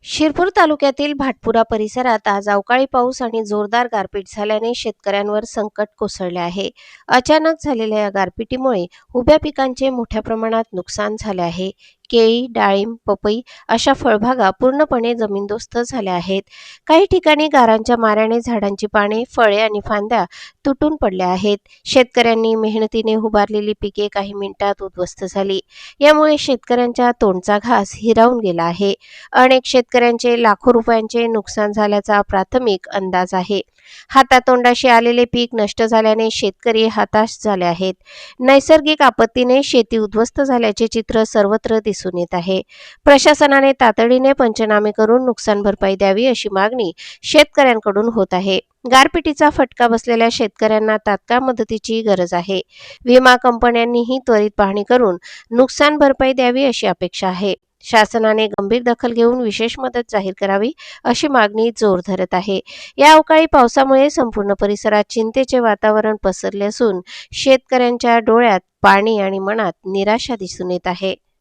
शिरपूर तालुक्यातील भाटपुरा परिसरात आज अवकाळी पाऊस आणि जोरदार गारपीट झाल्याने शेतकऱ्यांवर संकट कोसळले आहे. अचानक झालेल्या या गारपिटीमुळे उभ्या पिकांचे मोठ्या प्रमाणात नुकसान झाले आहे. केळी, डाळिंब, पपई अशा फळबागा पूर्णपणे जमीनदोस्त झाल्या आहेत. काही ठिकाणी गारांच्या माऱ्याने झाडांची पाने, फळे आणि फांद्या तुटून पडल्या आहेत. शेतकऱ्यांनी मेहनतीने उभारलेली पिके काही मिनिटात उद्ध्वस्त झाली. यामुळे शेतकऱ्यांच्या तोंडचा घास हिरावून गेला आहे. अनेक शेतकऱ्यांचे लाखो रुपयांचे नुकसान झाल्याचा प्राथमिक अंदाज आहे. हातातोंडाशी आलेले पीक नष्ट झाल्याने शेतकरी हताश झाले आहेत. नैसर्गिक आपत्तीने शेती उद्ध्वस्त झाल्याचे चित्र सर्वत्र दिसून येत आहे. प्रशासनाने तातडीने पंचनामे करून नुकसान भरपाई द्यावी अशी मागणी शेतकऱ्यांकडून होत आहे. गारपिटीचा फटका बसलेल्या शेतकऱ्यांना तात्काळ मदतीची गरज आहे. विमा कंपन्यांनीही त्वरित पाहणी करून नुकसान भरपाई द्यावी अशी अपेक्षा आहे. शासनाने गंभीर दखल घेऊन विशेष मदत जाहीर करावी अशी मागणी जोर धरत आहे. या अवकाळी पावसामुळे संपूर्ण परिसरात चिंतेचे वातावरण पसरले असून शेतकऱ्यांच्या डोळ्यात पाणी आणि मनात निराशा दिसून येत आहे.